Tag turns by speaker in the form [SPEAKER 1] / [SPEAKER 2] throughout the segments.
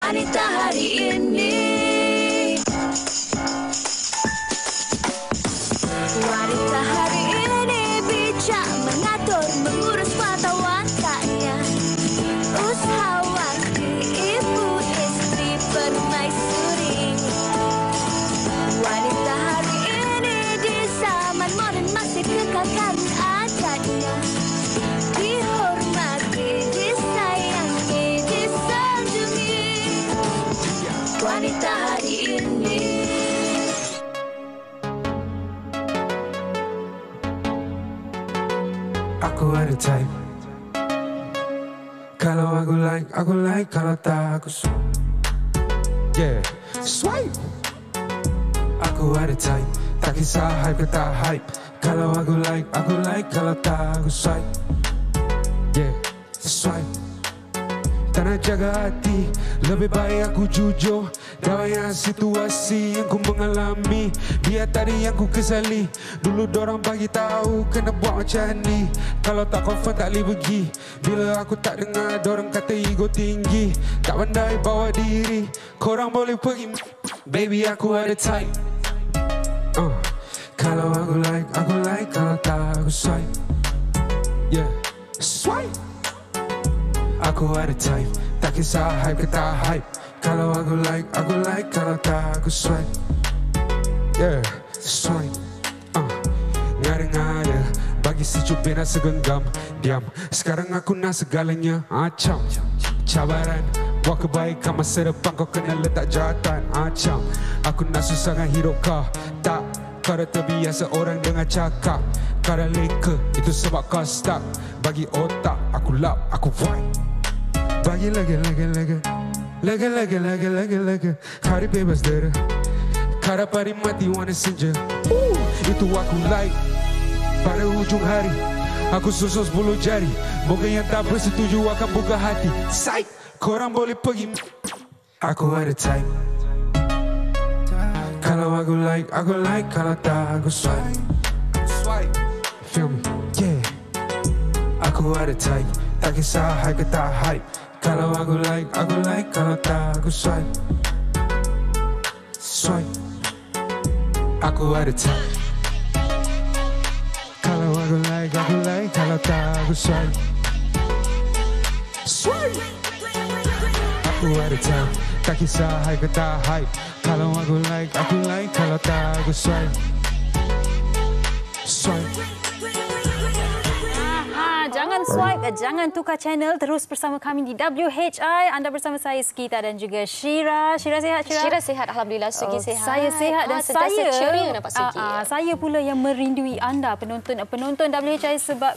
[SPEAKER 1] wanita hari ini. Wanita hari ini bijak mengatur, mengurus mata wanitanya. Usahawati, ibu istri permaisuri. Wanita hari ini di zaman modern masih kekalkan adatnya. Dihormati, disayangi, disanjungi. Wanita hari ini.
[SPEAKER 2] Aku ada type. Kalau aku like, kalau tak aku yeah, swipe. Aku ada type, tak kisah hype ke tak hype. Kalau aku like, kalau tak aku swipe. Yeah, swipe. Tak nak jaga hati, lebih baik aku jujur. Dalam situasi yang ku mengalami, biar tadi yang ku kesali. Dulu dorang bagi tahu kena buat macam ni. Kalau tak confirm tak boleh pergi. Bila aku tak dengar dorang kata ego tinggi. Tak pandai bawa diri, korang boleh pergi. Baby aku ada type. Kalau aku like, kalau tak aku swipe. Yeah, swipe. Aku ada type, tak kisah hype ke tak hype. Kalau aku like, kalau tak aku swipe. Yeah, swipe. Ngada-ngada, bagi si cupid nak segenggam. Diam, sekarang aku nak segalanya. Acam, cabaran buat kebaikan masa depan kau kena letak jawatan. Acam, aku nak susahkan hidup kau. Tak, kau dah terbiasa orang dengar cakap. Kau dah leka, itu sebab kau stuck. Bagi otak, aku lap, aku vibe. Bagi lagi. Hari bebas dera. Kau dapat mati wanna senja. Itu aku like. Pada hujung hari aku susun 10 jari. Moga yang tak bersetuju akan buka hati. Psych, korang boleh pergi. Aku ada type. Kalau aku like, kalau tak aku swipe. Feel me? Yeah. Aku ada type, tak kisah hype ke tak hype. Kalau aku like, kalau tak aku swipe. Aku ada type. Kalau aku like, kalau tak aku swipe. Aku ada type, tak kisah hype ke tak hype. Kalau aku like, kalau tak aku swipe.
[SPEAKER 3] Jangan swipe, jangan tukar channel. Terus bersama kami di WHI. Anda bersama saya, Skita dan juga Syira. Syira sihat, Syira?
[SPEAKER 4] Syira sihat, Alhamdulillah. Sugi sihat.
[SPEAKER 3] Saya sihat dan saya
[SPEAKER 4] ceria nampak Sugi.
[SPEAKER 3] Saya pula yang merindui anda, penonton WHI, sebab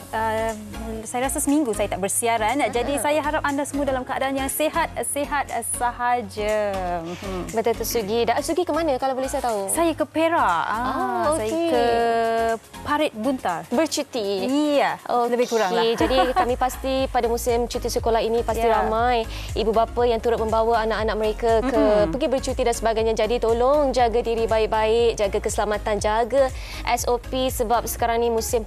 [SPEAKER 3] saya rasa seminggu saya tak bersiaran. Jadi saya harap anda semua dalam keadaan yang sihat sahaja.
[SPEAKER 4] Betul tu Sugi. Sugi ke mana kalau boleh saya tahu?
[SPEAKER 3] Saya ke Perak. Saya ke Parit Buntar.
[SPEAKER 4] Bercuti.
[SPEAKER 3] Iya, lebih kurang lah.
[SPEAKER 4] Jadi kami pasti pada musim cuti sekolah ini pasti ramai ibu bapa yang turut membawa anak-anak mereka ke pergi bercuti dan sebagainya. Jadi tolong jaga diri baik-baik, jaga keselamatan, jaga SOP sebab sekarang ni musim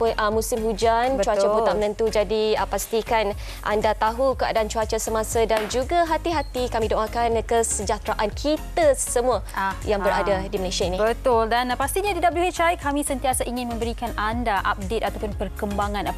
[SPEAKER 4] hujan. Betul. Cuaca pun tak menentu. Jadi pastikan anda tahu keadaan cuaca semasa dan juga hati-hati. Kami doakan kesejahteraan kita semua yang berada di Malaysia ini.
[SPEAKER 3] Betul, dan pastinya di WHI kami sentiasa ingin memberikan anda update ataupun perkembangan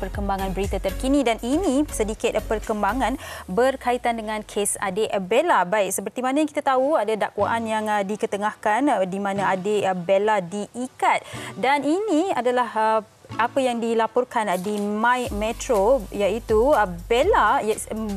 [SPEAKER 3] berita terkini, dan ini sedikit perkembangan berkaitan dengan kes adik Bella. Baik, seperti mana yang kita tahu, ada dakwaan yang diketengahkan di mana adik Bella diikat, dan ini adalah apa yang dilaporkan di My Metro, iaitu Bella,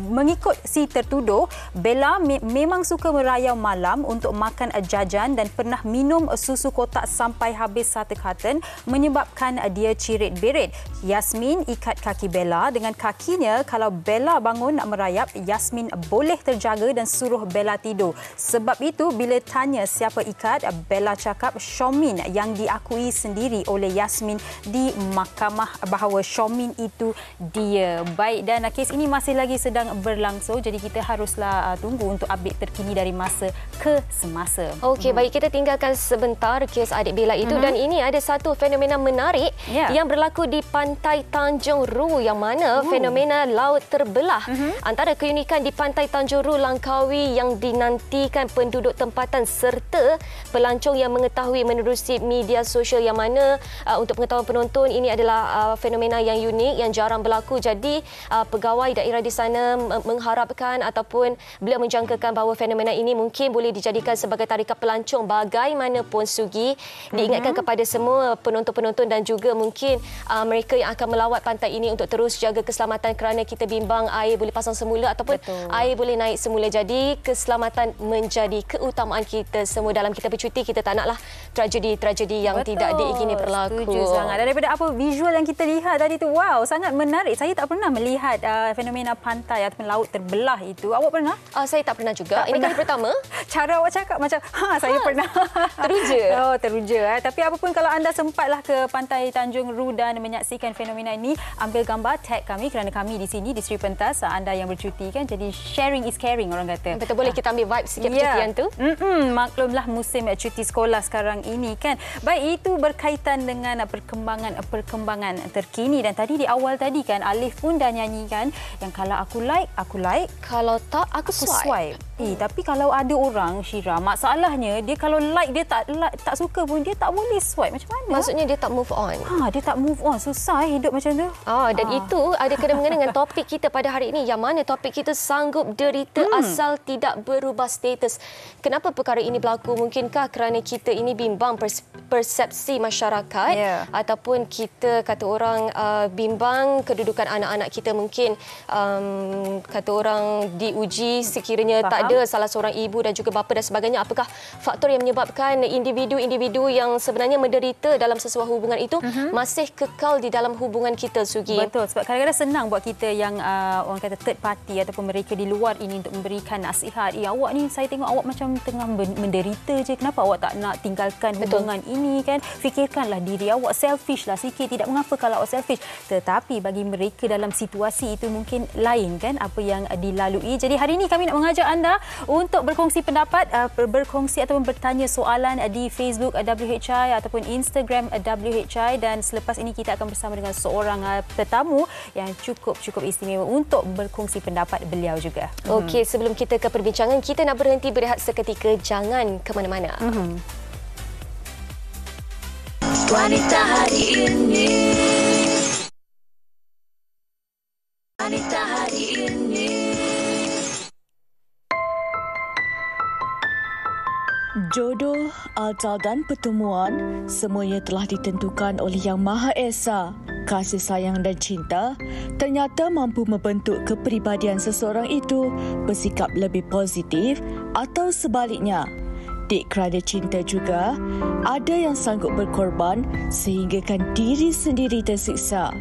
[SPEAKER 3] mengikut si tertuduh, Bella memang suka merayau malam untuk makan jajan dan pernah minum susu kotak sampai habis 1 karton, menyebabkan dia cirit-berit. Yasmin ikat kaki Bella dengan kakinya. Kalau Bella bangun nak merayap, Yasmin boleh terjaga dan suruh Bella tidur. Sebab itu bila tanya siapa ikat, Bella cakap Syomin, yang diakui sendiri oleh Yasmin di mahkamah bahawa Syaumin itu dia. Baik, dan kes ini masih lagi sedang berlangsung, jadi kita haruslah tunggu untuk update terkini dari masa ke semasa.
[SPEAKER 4] Okey, baik, kita tinggalkan sebentar kes adik Bella itu dan ini ada satu fenomena menarik yang berlaku di pantai Tanjung Ru, yang mana fenomena laut terbelah. Antara keunikan di pantai Tanjung Ru Langkawi yang dinantikan penduduk tempatan serta pelancong yang mengetahui menerusi media sosial, yang mana untuk pengetahuan penonton, ini adalah fenomena yang unik yang jarang berlaku. Jadi pegawai daerah di sana mengharapkan ataupun beliau menjangkakan bahawa fenomena ini mungkin boleh dijadikan sebagai tarikan pelancong. Bagaimanapun Sugi, diingatkan kepada semua penonton-penonton dan juga mungkin mereka yang akan melawat pantai ini untuk terus jaga keselamatan, kerana kita bimbang air boleh pasang semula ataupun air boleh naik semula. Jadi keselamatan menjadi keutamaan kita semua. Dalam kita bercuti, kita tak naklah tragedi-tragedi yang tidak diingini berlaku.
[SPEAKER 3] Setuju sangat. Daripada apa visual yang kita lihat tadi tu, wow, sangat menarik. Saya tak pernah melihat fenomena pantai ataupun laut terbelah itu. Awak pernah?
[SPEAKER 4] Saya tak pernah juga. Ini kali pertama.
[SPEAKER 3] Cara awak cakap macam, saya pernah.
[SPEAKER 4] Teruja.
[SPEAKER 3] Oh, teruja. Tapi apapun, kalau anda sempatlah ke pantai Tanjung Ru dan menyaksikan fenomena ini, ambil gambar, tag kami, kerana kami di sini di Sri Pentas, anda yang bercuti kan. Jadi sharing is caring, orang kata.
[SPEAKER 4] Betul, boleh kita ambil vibe sikit percutian tu.
[SPEAKER 3] Maklumlah musim cuti sekolah sekarang ini kan. Baik, itu berkaitan dengan perkembangan terkini. Dan tadi di awal tadi kan, Alif pun dah nyanyikan yang kalau aku like,
[SPEAKER 4] kalau tak aku swipe.
[SPEAKER 3] Tapi kalau ada orang, Syira, masalahnya dia kalau like, dia tak suka pun dia tak boleh swipe. Macam mana?
[SPEAKER 4] Maksudnya dia tak move on.
[SPEAKER 3] Dia tak move on. Susah hidup macam tu.
[SPEAKER 4] Dan itu ada kena-mengena dengan topik kita pada hari ini, yang mana topik kita sanggup derita asal tidak berubah status. Kenapa perkara ini berlaku? Mungkinkah kerana kita ini bimbang persepsi masyarakat, ataupun kita kata orang bimbang kedudukan anak-anak kita, mungkin kata orang diuji sekiranya tak ada salah seorang ibu dan juga bapa dan sebagainya. Apakah faktor yang menyebabkan individu-individu yang sebenarnya menderita dalam sesuatu hubungan itu masih kekal di dalam hubungan kita, Sugi?
[SPEAKER 3] Betul, sebab kadang-kadang senang buat kita yang orang kata third party ataupun mereka di luar ini untuk memberikan nasihat. Awak ni, saya tengok awak macam tengah menderita je. Kenapa awak tak nak tinggalkan hubungan ini kan? Fikirkanlah diri awak, selfish lah sikit. Tidak mengapa kalau awak selfish. Tetapi bagi mereka dalam situasi itu mungkin lain kan apa yang dilalui. Jadi hari ini kami nak mengajak anda untuk berkongsi pendapat, berkongsi ataupun bertanya soalan di Facebook WHI ataupun Instagram WHI, dan selepas ini kita akan bersama dengan seorang tetamu yang cukup istimewa untuk berkongsi pendapat beliau juga.
[SPEAKER 4] Okey, sebelum kita ke perbincangan, kita nak berhenti berehat seketika. Jangan ke mana-mana.
[SPEAKER 1] Wanita hari ini. Wanita hari ini.
[SPEAKER 5] Jodoh, ajal dan pertemuan semuanya telah ditentukan oleh Yang Maha Esa. Kasih sayang dan cinta ternyata mampu membentuk kepribadian seseorang itu bersikap lebih positif atau sebaliknya. Dek kerana cinta juga, ada yang sanggup berkorban sehinggakan diri sendiri tersiksa.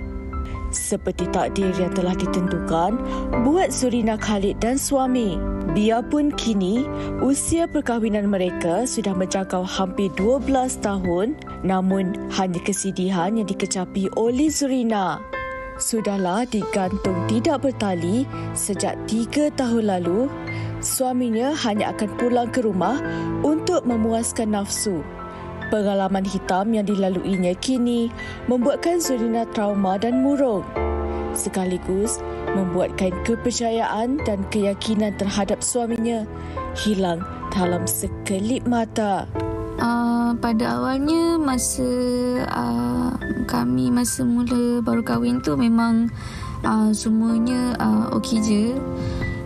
[SPEAKER 5] Seperti takdir yang telah ditentukan buat Zurina Khalid dan suami. Biarpun kini usia perkahwinan mereka sudah menjangkau hampir 12 tahun, namun hanya kesedihan yang dikecapi oleh Zurina. Sudahlah digantung tidak bertali sejak 3 tahun lalu, suaminya hanya akan pulang ke rumah untuk memuaskan nafsu. Pengalaman hitam yang dilaluinya kini membuatkan Zurina trauma dan murung, sekaligus membuatkan kepercayaan dan keyakinan terhadap suaminya hilang dalam sekelip mata.
[SPEAKER 6] Pada awalnya masa kami masa mula baru kahwin tu memang semuanya okey je.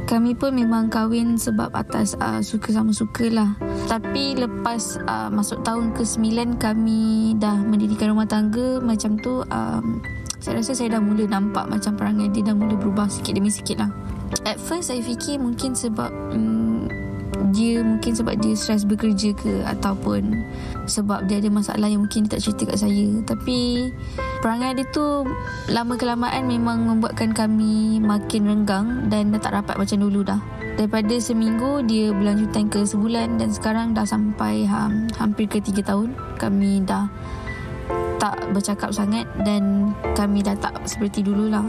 [SPEAKER 6] Kami pun memang kahwin sebab atas suka sama suka lah. Tapi lepas masuk tahun ke-9 kami dah mendirikan rumah tangga macam tu, saya rasa saya dah mula nampak macam perangai dia dah mula berubah sikit demi sikit lah. At first saya fikir mungkin sebab dia stres bekerja ke, ataupun sebab dia ada masalah yang mungkin dia tak cerita kat saya. Tapi perangai dia tu lama kelamaan memang membuatkan kami makin renggang dan dah tak rapat macam dulu dah. Daripada seminggu dia berlanjutan ke sebulan, dan sekarang dah sampai hampir ke 3 tahun kami dah tak bercakap sangat dan kami dah tak seperti dululah.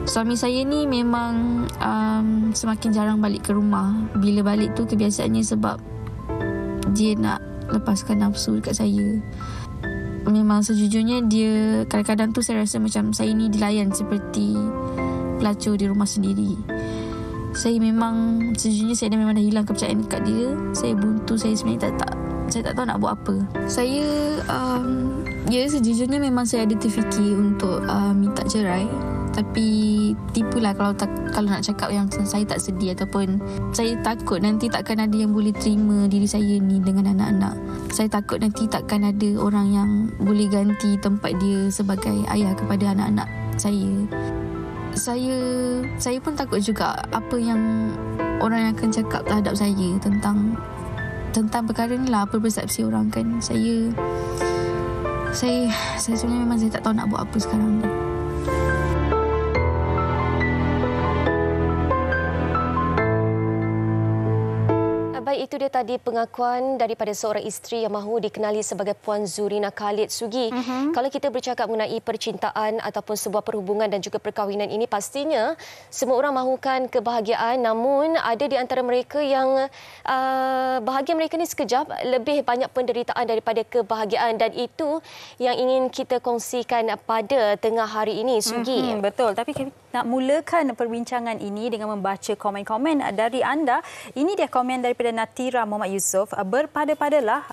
[SPEAKER 6] Suami saya ni memang semakin jarang balik ke rumah. Bila balik tu kebiasaannya sebab dia nak lepaskan nafsu dekat saya. Memang sejujurnya dia kadang-kadang tu saya rasa macam saya ni dilayan seperti pelacur di rumah sendiri. Saya memang sejujurnya saya memang dah hilang kepercayaan dekat dia. Saya buntu, saya sebenarnya saya tak tahu nak buat apa. Saya sejujurnya memang saya ada terfikir untuk minta cerai. Tapi tipulah kalau nak cakap yang saya tak sedih ataupun saya takut nanti takkan ada yang boleh terima diri saya ni dengan anak-anak. Saya takut nanti takkan ada orang yang boleh ganti tempat dia sebagai ayah kepada anak-anak saya. Saya pun takut juga apa yang orang yang akan cakap terhadap saya tentang perkara ni lah, apa persepsi orang kan. Saya sebenarnya memang saya tak tahu nak buat apa sekarang ni.
[SPEAKER 4] Baik, itu dia tadi pengakuan daripada seorang isteri yang mahu dikenali sebagai Puan Zurina Khalid Sugi. Kalau kita bercakap mengenai percintaan ataupun sebuah perhubungan dan juga perkahwinan ini, pastinya semua orang mahukan kebahagiaan, namun ada di antara mereka yang bahagia mereka ni sekejap, lebih banyak penderitaan daripada kebahagiaan, dan itu yang ingin kita kongsikan pada tengah hari ini, Sugi.
[SPEAKER 3] Betul, tapi kita nak mulakan perbincangan ini dengan membaca komen-komen dari anda. Ini dia komen daripada Natira Muhammad Yusof. Berpada-padalah,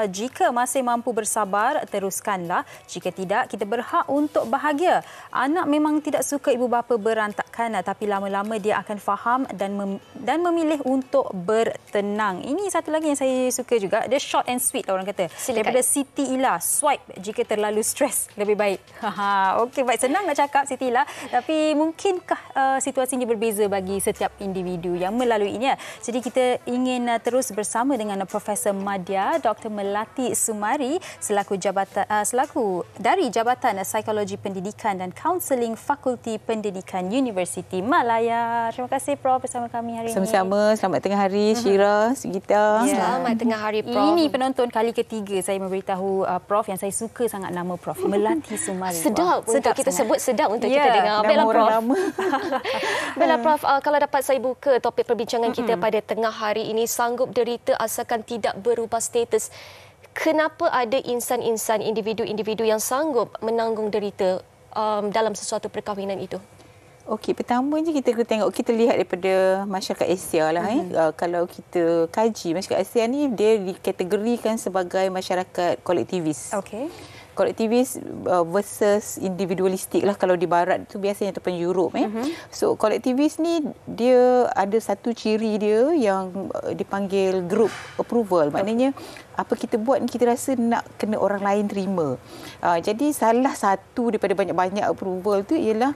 [SPEAKER 3] jika masih mampu bersabar, teruskanlah. Jika tidak, kita berhak untuk bahagia. Anak memang tidak suka ibu bapa berantakan, tapi lama-lama dia akan faham dan memilih untuk bertenang. Ini satu lagi yang saya suka juga. Dia short and sweet orang kata. Silakan. Daripada Siti Ila, swipe jika terlalu stres lebih baik. Okey, baik, senang nak cakap Siti Ila, tapi mungkinkah situasi ini berbeza bagi setiap individu yang melaluinya. Jadi kita ingin terus bersama dengan Profesor Madya Dr. Melati Sumari selaku dari Jabatan Psikologi Pendidikan dan Kaunseling Fakulti Pendidikan Universiti Malaya. Terima kasih Prof bersama kami hari ini.
[SPEAKER 7] Sama-sama. Selamat tengah hari Syira, Sugita.
[SPEAKER 4] Selamat tengah hari Prof.
[SPEAKER 3] Ini penonton kali ketiga saya memberitahu Prof yang saya suka sangat nama Prof, Melati Sumari.
[SPEAKER 4] Sedap untuk
[SPEAKER 3] sedap
[SPEAKER 4] kita
[SPEAKER 3] sangat.
[SPEAKER 4] sebut, sedap untuk kita dengar. Baiklah Prof. Baiklah Prof, kalau dapat saya buka topik perbincangan kita pada tengah hari ini, sanggup derita asalkan tidak berubah status. Kenapa ada insan-insan, individu-individu yang sanggup menanggung derita dalam sesuatu perkahwinan itu?
[SPEAKER 7] Okey, pertamanya kita kena tengok, kita lihat daripada masyarakat Asia lah. Kalau kita kaji, masyarakat Asia ni dia dikategorikan sebagai masyarakat kolektivis.
[SPEAKER 3] Okey.
[SPEAKER 7] Kolektivis versus individualistik lah kalau di barat tu biasanya, ataupun Europe. So kolektivis ni dia ada satu ciri dia yang dipanggil group approval. Maknanya apa kita buat ni kita rasa nak kena orang lain terima. Jadi salah satu daripada banyak-banyak approval tu ialah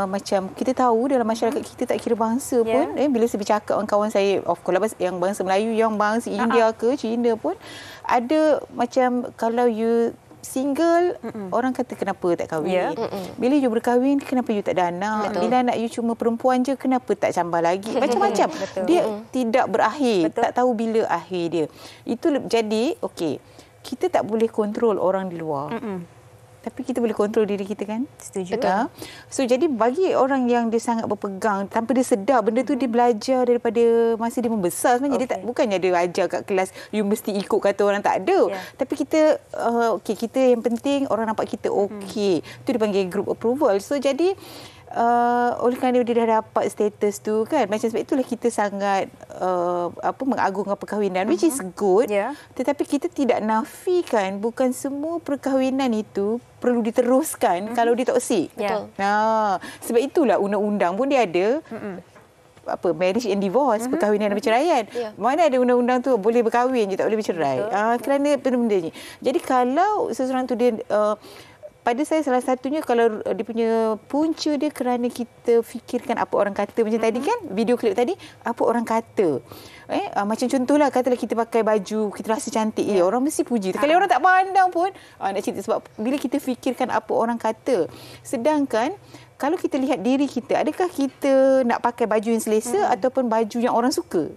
[SPEAKER 7] macam kita tahu dalam masyarakat kita, tak kira bangsa pun, bila saya bercakap dengan kawan saya, of course yang bangsa Melayu, yang bangsa India ke Cina pun, ada macam kalau you single, orang kata kenapa tak kahwin. Bila you berkahwin, kenapa you tak ada anak. Bila anak you cuma perempuan je, kenapa tak cambah lagi. Macam-macam. Dia tidak berakhir. Tak tahu bila akhir dia. Itu jadi, okey, kita tak boleh kontrol orang di luar. Tapi kita boleh kontrol diri kita kan?
[SPEAKER 3] Setuju.
[SPEAKER 7] Betul. So jadi bagi orang yang dia sangat berpegang, tanpa dia sedar benda tu, dia belajar daripada masa dia membesar sebenarnya. Dia tak, bukannya dia ajar kat kelas you mesti ikut kata orang, tak ada. Tapi kita kita yang penting orang nampak kita okey. Itu dipanggil group approval. So jadi oleh kerana dia dah dapat status tu kan, macam sebab itulah kita sangat mengagungkan perkahwinan, which is good. Tetapi kita tidak nafikan bukan semua perkahwinan itu perlu diteruskan kalau dia toksik.
[SPEAKER 4] Betul.
[SPEAKER 7] Sebab itulah undang-undang pun dia ada marriage and divorce, perkahwinan dan perceraian. Mana ada undang-undang tu boleh berkahwin je, tak boleh bercerai. Kerana benda-benda ni. Jadi kalau seseorang tu dia pada saya salah satunya kalau dia punya punca dia kerana kita fikirkan apa orang kata, macam tadi kan video klip tadi, apa orang kata. Macam contohlah, katalah kita pakai baju, kita rasa cantik, orang mesti puji. Kalau orang tak pandang pun nak cerita, sebab bila kita fikirkan apa orang kata. Sedangkan kalau kita lihat diri kita, adakah kita nak pakai baju yang selesa ataupun baju yang orang suka?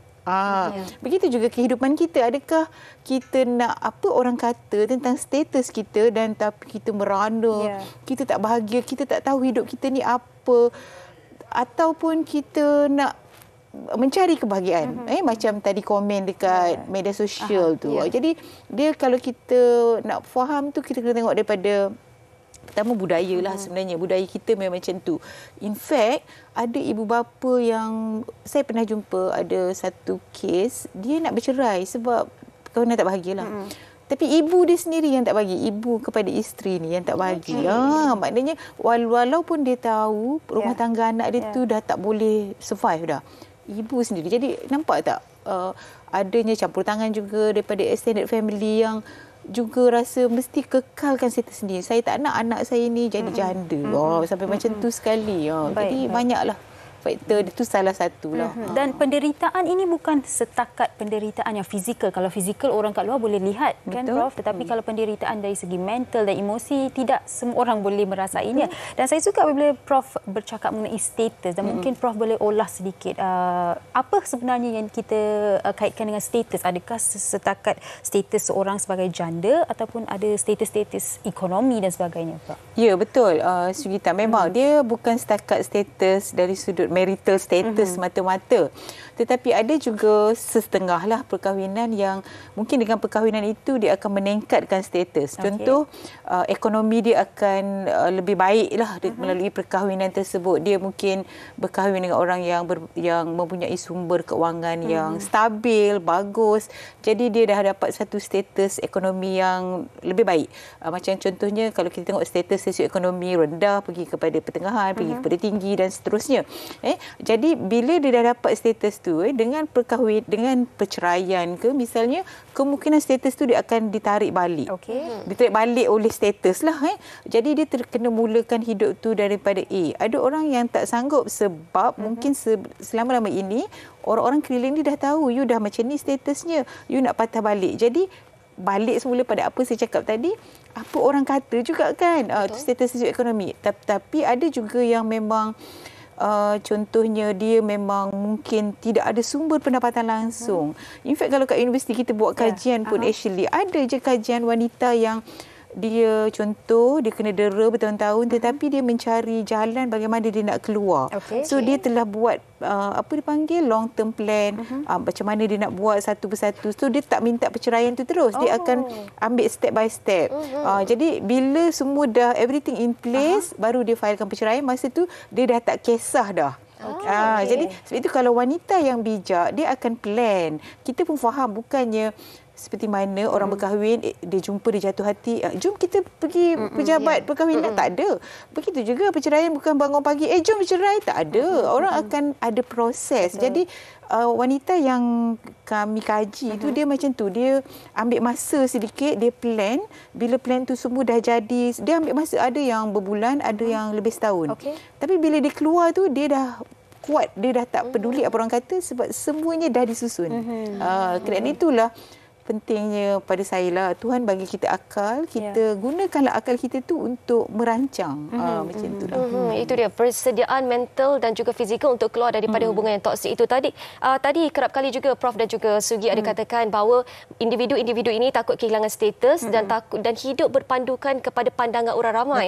[SPEAKER 7] Begitu juga kehidupan kita. Adakah kita nak apa orang kata tentang status kita dan tapi kita merana, kita tak bahagia, kita tak tahu hidup kita ni apa, ataupun kita nak mencari kebahagiaan. Macam tadi komen dekat media sosial tu. Jadi dia kalau kita nak faham tu, kita kena tengok daripada pertama budaya lah sebenarnya. Budaya kita memang macam tu. In fact, ada ibu bapa yang saya pernah jumpa, ada satu kes, dia nak bercerai sebab perkahwinan tak bahagialah. Tapi ibu dia sendiri yang tak bagi. Ibu kepada isteri ni yang tak bagi. Maknanya walaupun dia tahu rumah tangga anak dia tu dah tak boleh survive dah. Ibu sendiri. Jadi nampak tak adanya campur tangan juga daripada extended family yang juga rasa mesti kekalkan status sendiri. Saya tak nak anak saya ni jadi janda. Sampai macam tu sekali. Jadi banyaklah faktor itu salah satulah.
[SPEAKER 3] Dan penderitaan ini bukan setakat penderitaan yang fizikal. Kalau fizikal orang kat luar boleh lihat kan Prof, tetapi kalau penderitaan dari segi mental dan emosi tidak semua orang boleh merasainya. Dan saya suka bila Prof bercakap mengenai status dan mungkin Prof boleh olah sedikit apa sebenarnya yang kita kaitkan dengan status. Adakah setakat status seorang sebagai janda ataupun ada status-status ekonomi dan sebagainya Prof?
[SPEAKER 7] Ya, betul. Sugita, memang dia bukan setakat status dari sudut marital status semata-mata. Tetapi ada juga setengah lah perkahwinan yang mungkin dengan perkahwinan itu dia akan meningkatkan status. Contoh, ekonomi dia akan lebih baik lah melalui perkahwinan tersebut. Dia mungkin berkahwin dengan orang yang mempunyai sumber keuangan yang stabil, bagus. Jadi dia dah dapat satu status ekonomi yang lebih baik. Macam contohnya kalau kita tengok status sosioekonomi rendah pergi kepada pertengahan, pergi kepada tinggi dan seterusnya. Jadi bila dia dah dapat status tu dengan dengan perceraian ke misalnya, kemungkinan status tu dia akan ditarik balik. Ditarik balik oleh status lah. Jadi dia kena mulakan hidup tu daripada A. Ada orang yang tak sanggup sebab mungkin selama-lama ini orang-orang keliling dia dah tahu you dah macam ni statusnya, you nak patah balik. Jadi balik semula pada apa saya cakap tadi, apa orang kata juga kan, status sosioekonomi. Tapi ada juga yang memang contohnya dia memang mungkin tidak ada sumber pendapatan langsung. In fact kalau kat universiti kita buat kajian pun actually ada je kajian wanita yang dia contoh dia kena dera bertahun-tahun tetapi dia mencari jalan bagaimana dia nak keluar. So dia telah buat apa dipanggil long term plan, macam mana dia nak buat satu persatu. So dia tak minta perceraian tu terus, dia akan ambil step by step. Jadi bila semua dah everything in place baru dia filekan perceraian, masa tu dia dah tak kisah dah. Jadi sebab itu kalau wanita yang bijak dia akan plan. Kita pun faham bukannya seperti mana orang berkahwin, dia jumpa, dia jatuh hati, jom kita pergi pejabat perkahwinan. Tak ada. Begitu juga perceraian bukan bangun pagi, jom bercerai. Tak ada. Orang akan ada proses. Jadi wanita yang kami kaji tu dia macam tu. Dia ambil masa sedikit, dia plan. Bila plan tu semua dah jadi, dia ambil masa, ada yang berbulan, ada yang lebih setahun. Tapi bila dia keluar tu, dia dah kuat. Dia dah tak peduli apa orang kata sebab semuanya dah disusun. Kerana itulah pentingnya pada saya lah, Tuhan bagi kita akal, kita gunakanlah akal kita tu untuk merancang. Macam itulah.
[SPEAKER 4] Itu dia, persediaan mental dan juga fizikal untuk keluar daripada hubungan yang toksik itu. Tadi kerap kali juga Prof dan juga Sugi ada katakan bahawa individu-individu ini takut kehilangan status dan hidup berpandukan kepada pandangan orang ramai.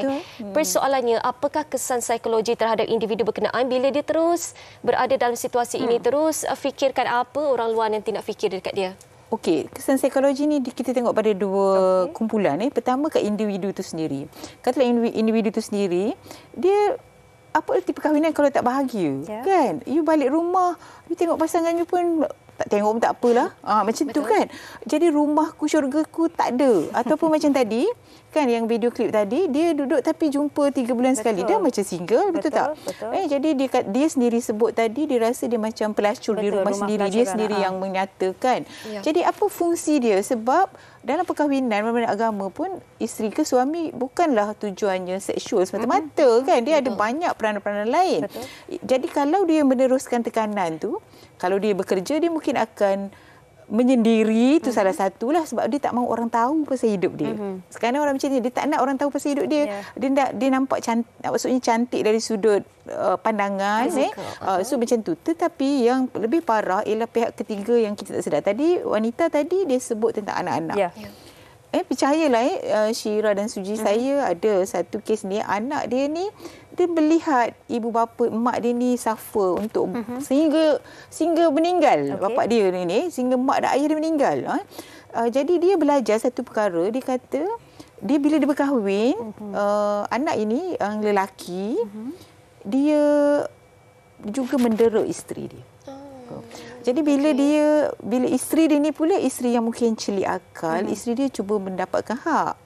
[SPEAKER 4] Persoalannya, apakah kesan psikologi terhadap individu berkenaan bila dia terus berada dalam situasi ini, terus fikirkan apa orang luar nanti nak fikir dekat dia?
[SPEAKER 7] Okey, kesan psikologi ni kita tengok pada dua kumpulan. Pertama kat individu itu sendiri. Katalah individu itu sendiri, dia apa erti perkahwinan kalau tak bahagia? Kan? You balik rumah, you tengok pasangan you pun tak tengok pun tak apalah. Macam tu kan. Jadi rumahku, syurgaku tak ada. Ataupun macam tadi, kan yang video klip tadi, dia duduk tapi jumpa 3 bulan sekali. Dia macam single, betul tak? Jadi dia sendiri sebut tadi, dia rasa dia macam pelacur di rumah sendiri. Dia sendiri yang menyatakan. Jadi apa fungsi dia? Sebab dalam perkahwinan, dalam agama pun, isteri ke suami bukanlah tujuannya seksual semata-mata. Kan? Dia ada banyak peranan-peranan lain. Jadi kalau dia meneruskan tekanan tu, kalau dia bekerja, dia mungkin akan menyendiri tu salah satulah sebab dia tak mahu orang tahu pasal hidup dia. Sekarang orang macam ni, dia tak nak orang tahu pasal hidup dia. Dia nampak cantik, maksudnya cantik dari sudut pandangan so macam tu. Tetapi yang lebih parah ialah pihak ketiga yang kita tak sedar. Tadi wanita tadi dia sebut tentang anak-anak. Percayalah Syira dan Suji, saya ada satu kes ni, anak dia ni dia melihat ibu bapa mak dia ni suffer untuk sehingga meninggal bapa dia ni, sehingga mak dan ayah dia meninggal. Jadi dia belajar satu perkara, dia kata dia bila dia berkahwin anak ini yang lelaki dia juga mendera isteri dia. Jadi bila isteri dia ni pula isteri yang mungkin celik akal, isteri dia cuba mendapatkan hak.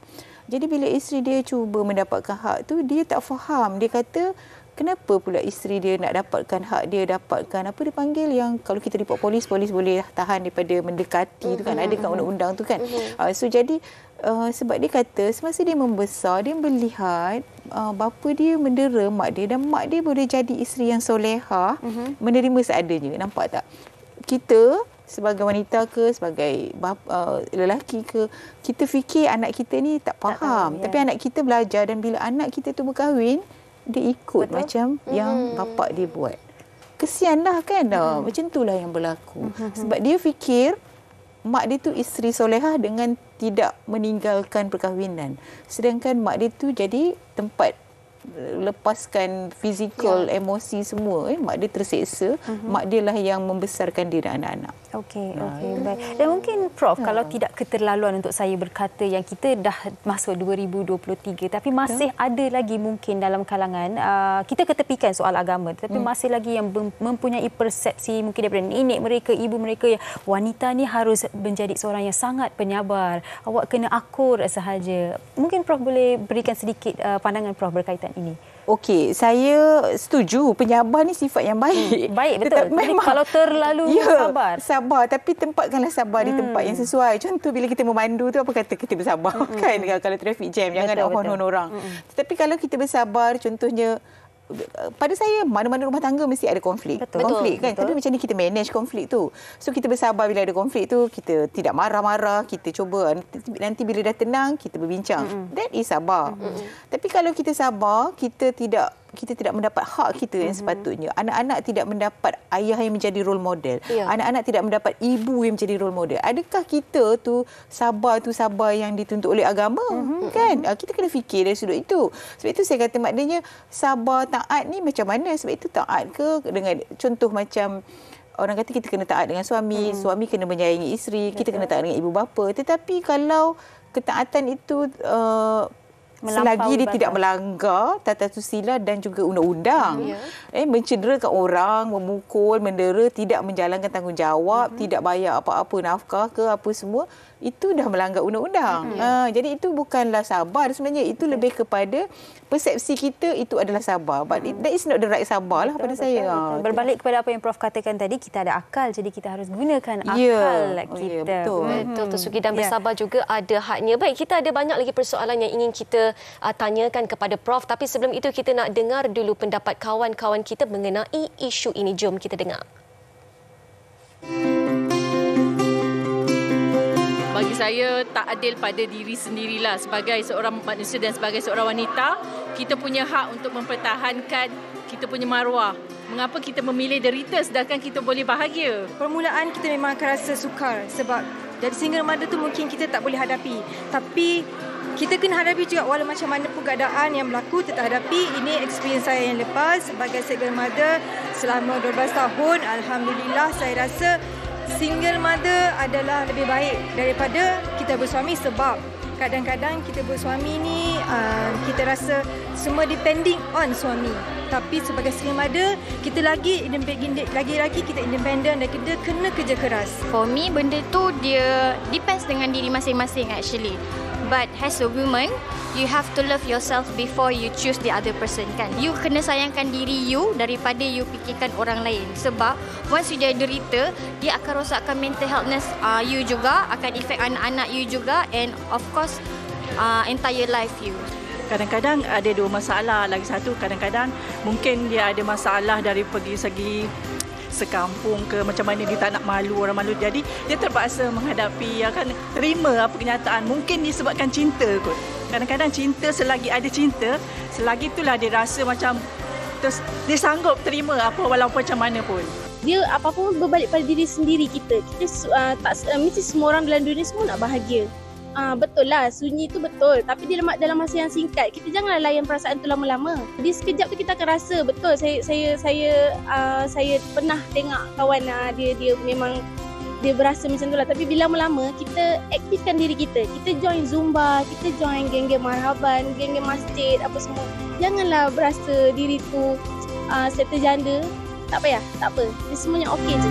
[SPEAKER 7] Jadi bila isteri dia cuba mendapatkan hak tu, dia tak faham. Dia kata, kenapa pula isteri dia nak dapatkan hak dia, dapatkan apa dia panggil yang kalau kita report polis boleh tahan daripada mendekati tu kan, ada kan undang-undang tu kan. So jadi sebab dia kata semasa dia membesar, dia melihat bapa dia mendera mak dia dan mak dia boleh jadi isteri yang solehah, menerima seadanya. Nampak tak? Kita sebagai wanita ke, sebagai lelaki ke, kita fikir anak kita ni tak faham. Tapi anak kita belajar dan bila anak kita tu berkahwin, dia ikut macam yang bapa dia buat. Kesianlah kan. Macam itulah yang berlaku. Sebab dia fikir mak dia tu isteri solehah dengan tidak meninggalkan perkahwinan. Sedangkan mak dia tu jadi tempat lepaskan fizikal, emosi semua. Mak dia terseksa, mak dia lah yang membesarkan dia dan anak-anak.
[SPEAKER 3] Okey, baik. Dan mungkin Prof, kalau tidak keterlaluan untuk saya berkata yang kita dah masuk 2023 tapi masih ada lagi mungkin dalam kalangan kita ketepikan soal agama, tapi masih lagi yang mempunyai persepsi mungkin daripada nenek mereka, ibu mereka yang wanita ni harus menjadi seorang yang sangat penyabar, awak kena akur sahaja. Mungkin Prof boleh berikan sedikit pandangan Prof berkaitan ini.
[SPEAKER 7] Okey, saya setuju penyabar ni sifat yang baik.
[SPEAKER 3] Baik, betul. Memang kalau terlalu
[SPEAKER 7] sabar, tapi tempatkanlah sabar di tempat yang sesuai. Contoh bila kita memandu tu apa kata kita bersabar kan, kalau traffic jam jangan nak horn orang. Tetapi kalau kita bersabar, contohnya pada saya mana-mana rumah tangga mesti ada konflik. Konflik kan. Tapi macam ni kita manage konflik tu. So kita bersabar bila ada konflik tu, kita tidak marah-marah, kita cuba nanti bila dah tenang kita berbincang. That is sabar. Tapi kalau kita sabar, kita tidak mendapat hak kita yang sepatutnya. Anak-anak tidak mendapat ayah yang menjadi role model. Anak-anak tidak mendapat ibu yang menjadi role model. Adakah kita tu sabar yang dituntut oleh agama? Kan? Kita kena fikir dari sudut itu. Sebab itu saya kata maknanya sabar taat ni macam mana? Sebab itu taat ke dengan contoh macam orang kata kita kena taat dengan suami, suami kena menyayangi isteri, kita kena taat dengan ibu bapa. Tetapi kalau ketaatan itu selagi dia tidak melanggar tata susila dan juga undang-undang, mencederakan orang, memukul, mendera, tidak menjalankan tanggungjawab, tidak bayar apa-apa nafkah ke apa semua, itu dah melanggar undang-undang. Jadi itu bukanlah sabar sebenarnya, itu lebih kepada persepsi kita itu adalah sabar. But that is not the right sabar lah pada saya.
[SPEAKER 3] Berbalik kepada apa yang Prof katakan tadi, kita ada akal, jadi kita harus gunakan akal kita.
[SPEAKER 4] Betul. Sugi dan bersabar juga ada haknya. Baik, kita ada banyak lagi persoalan yang ingin kita tanyakan kepada Prof. Tapi sebelum itu kita nak dengar dulu pendapat kawan-kawan kita mengenai isu ini. Jom kita dengar.
[SPEAKER 8] Bagi saya, tak adil pada diri sendirilah sebagai seorang manusia dan sebagai seorang wanita. Kita punya hak untuk mempertahankan kita punya maruah. Mengapa kita memilih derita sedangkan kita boleh bahagia?
[SPEAKER 9] Permulaan kita memang akan rasa sukar sebab dari single mother tu mungkin kita tak boleh hadapi. Tapi kita kena hadapi juga walau macam mana pun keadaan yang berlaku, kita hadapi. Ini experience saya yang lepas sebagai single mother selama 12 tahun. Alhamdulillah, saya rasa single mother adalah lebih baik daripada kita bersuami sebab kadang-kadang kita bersuami ni kita rasa semua depending on suami. Tapi sebagai single mother, kita lagi-lagi kita independent dan kita kena kerja keras.
[SPEAKER 10] For me, benda tu dia depends dengan diri masing-masing actually. But as a woman, you have to love yourself before you choose the other person kan. You kena sayangkan diri you daripada you fikirkan orang lain. Sebab once you jadi derita, dia akan rosakkan mental healthness you juga, akan efek anak-anak you juga and of course entire life you.
[SPEAKER 11] Kadang-kadang ada dua masalah. Lagi satu, kadang-kadang mungkin dia ada masalah dari segi sekampung ke, macam mana dia tak nak malu orang malu. Jadi dia terpaksa menghadapi, akan terima apa kenyataan. Mungkin disebabkan cinta kot. Kadang-kadang cinta, selagi ada cinta, selagi itulah dia rasa macam dia sanggup terima apa walaupun macam mana pun.
[SPEAKER 12] Dia apa-apa berbalik pada diri sendiri kita. Mesti semua orang dalam dunia semua nak bahagia. Betul lah, sunyi itu betul. Tapi dalam masa yang singkat, kita janganlah layan perasaan tu lama-lama. Di sekejap tu kita akan rasa, betul, saya pernah tengok kawan dia memang dia berasa macam tu lah. Tapi bila lama-lama, kita aktifkan diri kita. Kita join Zumba, kita join geng-geng marhaban, geng-geng masjid, apa semua. Janganlah berasa diri tu settle janda. Tak payah, tak apa. Dia semuanya okey je.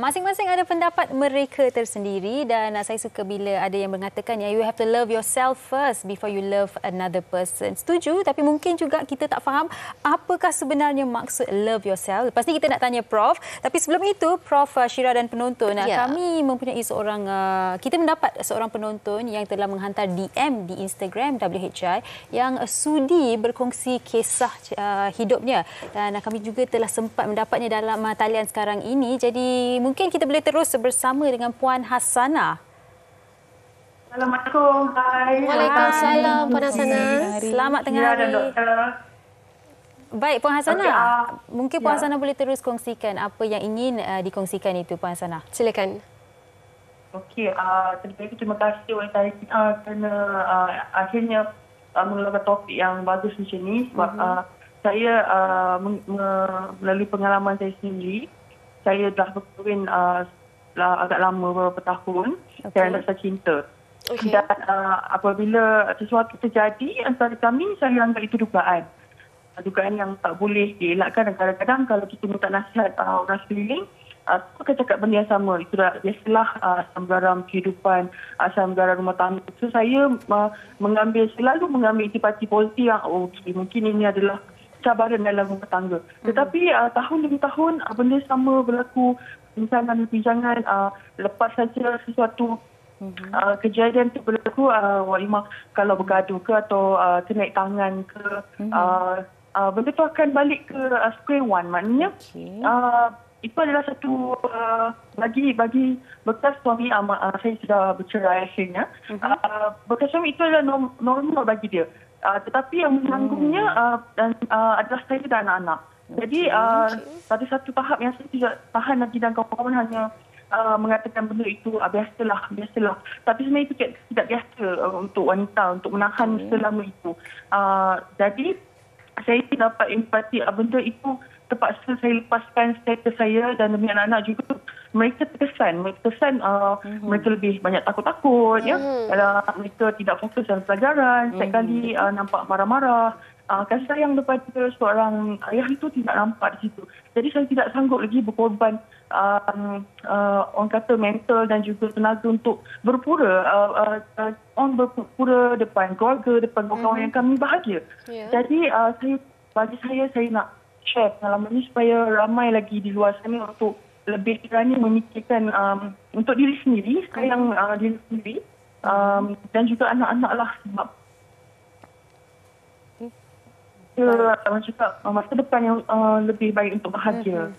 [SPEAKER 3] Masing-masing ada pendapat mereka tersendiri dan saya suka bila ada yang mengatakan you have to love yourself first before you love another person. Setuju, tapi mungkin juga kita tak faham apakah sebenarnya maksud love yourself. Lepas ni kita nak tanya Prof. Tapi sebelum itu, Prof Syira dan penonton, kami mempunyai kita mendapat seorang penonton yang telah menghantar DM di Instagram WHI yang sudi berkongsi kisah hidupnya dan kami juga telah sempat mendapatnya dalam talian sekarang ini. Jadi mungkin kita boleh terus bersama dengan Puan Hasanah.
[SPEAKER 13] Assalamualaikum. Hai.
[SPEAKER 4] Waalaikumsalam Puan Hasanah.
[SPEAKER 3] Selamat tengah hari. Baik Puan Hasanah. Mungkin Puan Hasanah boleh terus kongsikan apa yang ingin dikongsikan itu Puan Hasanah. Silakan.
[SPEAKER 13] Okey, terima kasih wanita kerana akhirnya mengeluarkan topik yang bagus macam ni sebab saya melalui pengalaman saya sendiri. Saya dah berkahwin agak lama, beberapa tahun. Saya rasa cinta. Dan apabila sesuatu terjadi antara kami, saya anggap itu dugaan. Dugaan yang tak boleh dielakkan. Dan kadang-kadang kalau kita minta nasihat orang sekeliling, semua akan cakap benda yang sama. Itu dah biasalah asam garam kehidupan, asam garam rumah tangga. So saya selalu mengambil intipati positif yang mungkin ini adalah cabaran dalam rumah tangga. Tetapi tahun demi tahun benda sama berlaku, bincangan lepas saja sesuatu kejadian itu berlaku, kalau bergaduh ke atau ternaik tangan ke, benda tu akan balik ke square one. Maknanya itu adalah satu bagi bekas suami, saya sudah bercerai akhirnya. Bekas suami itu adalah normal bagi dia. Tetapi yang menanggungnya adalah saya dan anak-anak. Jadi pada satu tahap yang saya tidak tahan lagi dan kawan-kawan hanya mengatakan benda itu biasalah. Tapi sebenarnya itu tidak biasa untuk wanita untuk menahan selama itu. Jadi saya dapat empati benda itu terpaksa saya lepaskan status saya dan demi anak-anak juga. Mereka terkesan. Mereka lebih banyak takut-takut. Mereka tidak fokus dalam pelajaran. Setiap kali nampak marah-marah. Kasih sayang daripada seorang ayah itu tidak nampak di situ. Jadi saya tidak sanggup lagi berkorban orang kata mental dan juga tenaga untuk berpura. Berpura depan keluarga, depan kawan-kawan yang kami bahagia. Jadi bagi saya nak share pengalaman ini supaya ramai lagi di luar sana untuk lebih berani memikirkan untuk diri sendiri, sayang diri sendiri dan juga anak-anak lah sebab masa depan yang lebih baik untuk bahagia.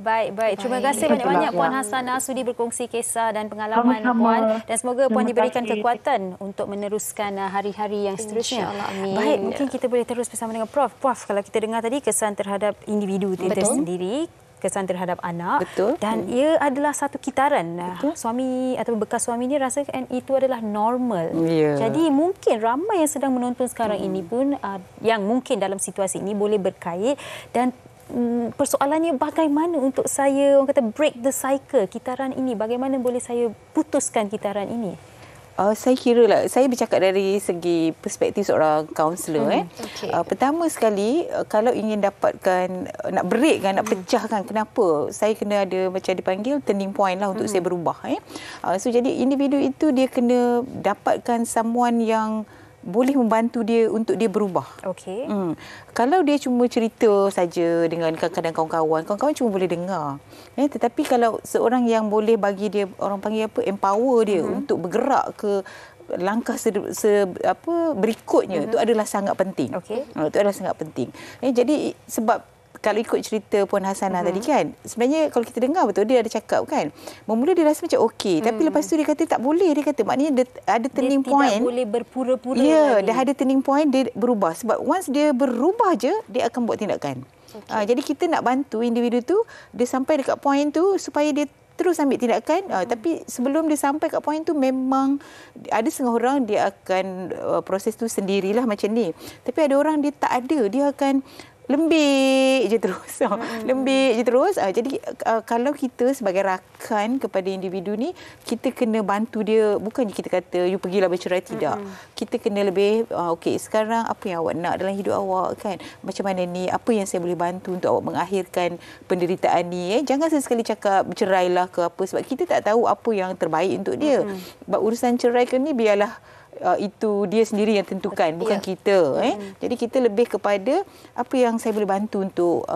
[SPEAKER 3] Baik. Terima kasih banyak-banyak Puan Hasanah sudi berkongsi kisah dan pengalaman Puan dan semoga Puan diberikan kekuatan untuk meneruskan hari-hari yang seterusnya. Baik, mungkin kita boleh terus bersama dengan Prof. Prof, kalau kita dengar tadi kesan terhadap individu itu sendiri, kesan terhadap anak.
[SPEAKER 7] Betul.
[SPEAKER 3] Dan ia adalah satu kitaran. Suami atau bekas suami ini rasakan itu adalah normal. Jadi mungkin ramai yang sedang menonton sekarang ini pun yang mungkin dalam situasi ini boleh berkait dan persoalannya bagaimana untuk saya orang kata break the cycle kitaran ini, bagaimana boleh saya putuskan kitaran ini?
[SPEAKER 7] Saya kira lah, saya bercakap dari segi perspektif seorang kaunselor. Pertama sekali, kalau ingin dapatkan, nak break kan, nak pecahkan, kenapa saya kena ada macam dipanggil turning point lah untuk saya berubah. So jadi individu itu dia kena dapatkan someone yang boleh membantu dia untuk dia berubah. Kalau dia cuma cerita saja dengan kadang-kadang kawan-kawan cuma boleh dengar. Tetapi kalau seorang yang boleh bagi dia, orang panggil apa, empower dia untuk bergerak ke langkah berikutnya, itu adalah sangat penting. Itu adalah sangat penting. Jadi sebab kalau ikut cerita Puan Hasanah tadi kan, sebenarnya kalau kita dengar betul, dia ada cakap kan, bermula dia rasa macam okey, tapi lepas tu dia kata tak boleh, dia kata maknanya dia ada turning point.
[SPEAKER 3] Dia tidak boleh berpura-pura
[SPEAKER 7] Ya,
[SPEAKER 3] lagi.
[SPEAKER 7] dah ada turning point, dia berubah. Sebab once dia berubah je, dia akan buat tindakan. Jadi kita nak bantu individu tu, dia sampai dekat point tu supaya dia terus ambil tindakan. Tapi sebelum dia sampai kat point tu, memang ada setengah orang dia akan proses tu sendirilah macam ni. Tapi ada orang dia tak ada, dia akan lembik je terus. Lembik je terus. Jadi kalau kita sebagai rakan kepada individu ni, kita kena bantu dia. Bukannya kita kata you pergilah bercerai, tidak. Kita kena lebih okey, sekarang apa yang awak nak dalam hidup awak kan? Macam mana ni? Apa yang saya boleh bantu untuk awak mengakhirkan penderitaan ni? Jangan sesekali cakap bercerailah ke apa, sebab kita tak tahu apa yang terbaik untuk dia. Sebab urusan cerai ke ni biarlah itu dia sendiri yang tentukan, bukan kita. Jadi kita lebih kepada apa yang saya boleh bantu untuk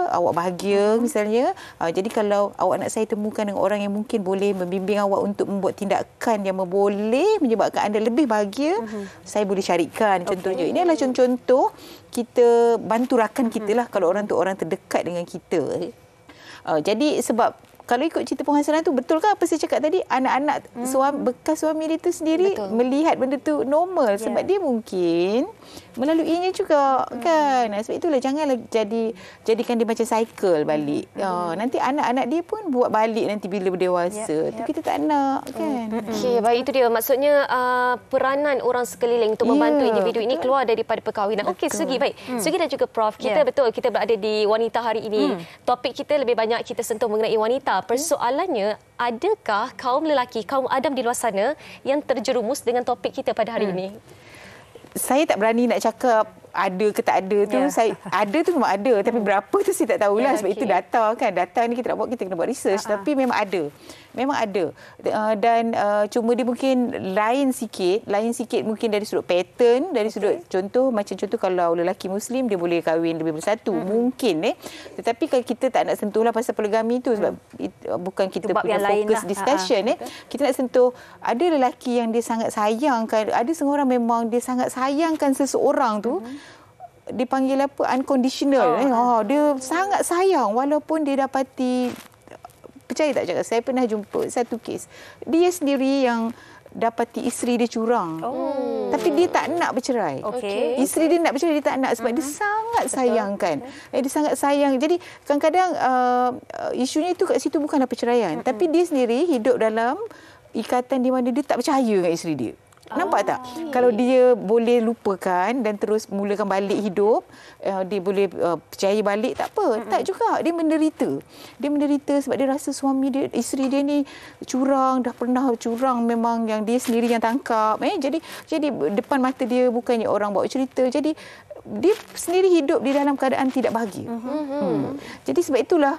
[SPEAKER 7] awak bahagia misalnya. Jadi kalau awak nak saya temukan dengan orang yang mungkin boleh membimbing awak untuk membuat tindakan yang boleh menyebabkan anda lebih bahagia, saya boleh carikan contohnya. Ini adalah contoh kita bantu rakan kita lah, kalau orang tu orang terdekat dengan kita. Jadi sebab kalau ikut cerita Puan Hasanah tu, betul ke apa saya cakap tadi? Anak-anak bekas suami dia tu sendiri melihat benda tu normal. Sebab dia mungkin melaluinya juga kan. Sebab itulah janganlah jadikan dia macam cycle balik. Nanti anak-anak dia pun buat balik nanti bila berdewasa. Tu kita tak nak kan.
[SPEAKER 4] Okey, baik, itu dia. Maksudnya peranan orang sekeliling untuk membantu individu ini keluar daripada perkahwinan. Okey, Sugi, baik. Sugi dan juga Prof, kita betul kita berada di wanita hari ini. Topik kita lebih banyak kita sentuh mengenai wanita. Persoalannya, adakah kaum lelaki, kaum Adam di luar sana yang terjerumus dengan topik kita pada hari ini?
[SPEAKER 7] Saya tak berani nak cakap ada ke tak ada tu. Saya ada tu memang ada, tapi berapa tu saya tak tahulah. Sebab itu data kan, data ni kita nak buat, kita kena buat research. Tapi memang ada, dan cuma dia mungkin lain sikit mungkin dari sudut pattern, dari sudut contoh kalau lelaki Muslim dia boleh kahwin lebih dari satu, mungkin tetapi kalau kita tak nak sentuhlah pasal poligami tu, sebab bukan kita punya fokus discussion. Kita nak sentuh, ada lelaki yang dia sangat sayangkan, ada seorang orang memang dia sangat sayangkan seseorang tu, dipanggil apa, unconditional. Dia sangat sayang walaupun dia dapati, percaya tak cakap, saya pernah jumpa satu kes, dia sendiri yang dapati isteri dia curang. Tapi dia tak nak bercerai. Isteri dia nak bercerai, dia tak nak sebab dia sangat sayangkan. Dia sangat sayang. Jadi kadang-kadang isunya itu kat situ bukanlah perceraian, tapi dia sendiri hidup dalam ikatan di mana dia tak percaya dengan isteri dia. Nampak tak? Kalau dia boleh lupakan dan terus mulakan balik hidup, dia boleh percaya balik, tak apa. Tak juga. Dia menderita. Dia menderita sebab dia rasa suami dia, isteri dia ni curang, dah pernah curang memang yang dia sendiri yang tangkap. Jadi depan mata dia bukannya orang bawa cerita. Jadi dia sendiri hidup di dalam keadaan tidak bahagia. Jadi sebab itulah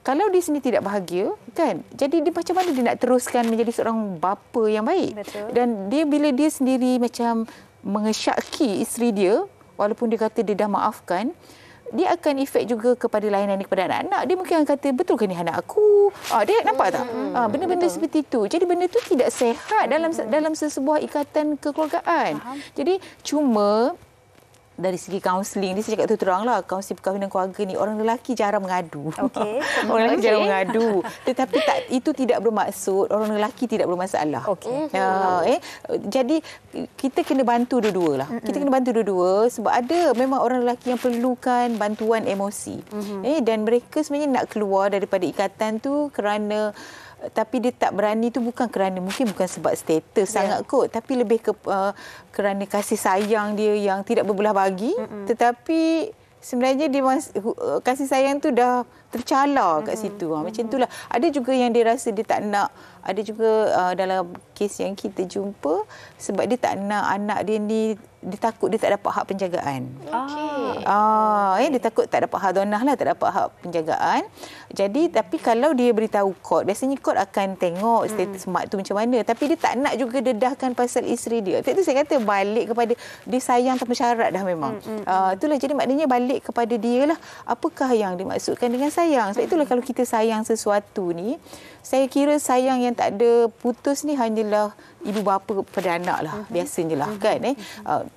[SPEAKER 7] kalau dia sendiri tidak bahagia kan, jadi dia macam mana dia nak teruskan menjadi seorang bapa yang baik. Dan dia bila dia sendiri macam mengesyaki isteri dia, walaupun dia kata dia dah maafkan, dia akan efek juga kepada layanan kepada anak-anak. Dia mungkin akan kata, betul ke ni anak aku? Dia nampak tak? Benda-benda seperti itu. Jadi benda itu tidak sehat dalam sesebuah ikatan kekeluargaan. Jadi cuma dari segi kaunseling ni, saya cakap tu teranglah, kaunseling perkahwinan keluarga ni orang lelaki jarang mengadu. Orang lelaki jarang mengadu. Tetapi itu tidak bermaksud orang lelaki tidak bermasalah. Jadi kita kena bantu dua-dua lah. Kita kena bantu dua-dua sebab ada memang orang lelaki yang perlukan bantuan emosi. Dan mereka sebenarnya nak keluar daripada ikatan tu kerana, tapi dia tak berani tu bukan kerana, mungkin bukan sebab status sangat kot, tapi lebih kerana kasih sayang dia yang tidak berbelah bagi. Tetapi sebenarnya dia kasih sayang tu dah tercalar kat situ. Macam itulah. Ada juga yang dia rasa dia tak nak. Ada juga dalam kes yang kita jumpa, sebab dia tak nak anak dia ni, dia takut dia tak dapat hak penjagaan. Dia takut tak dapat hak donah lah, tak dapat hak penjagaan. Jadi tapi kalau dia beritahu court, biasanya court akan tengok status mak tu macam mana, tapi dia tak nak juga dedahkan pasal isteri dia. Itu saya kata balik kepada dia sayang tanpa syarat dah memang. Itulah, jadi maknanya balik kepada dia lah, apakah yang dimaksudkan dengan sayang. Sebab itulah kalau kita sayang sesuatu ni, saya kira sayang yang tak ada putus ni hanyalah ibu bapa pada anak lah, biasanya lah kan.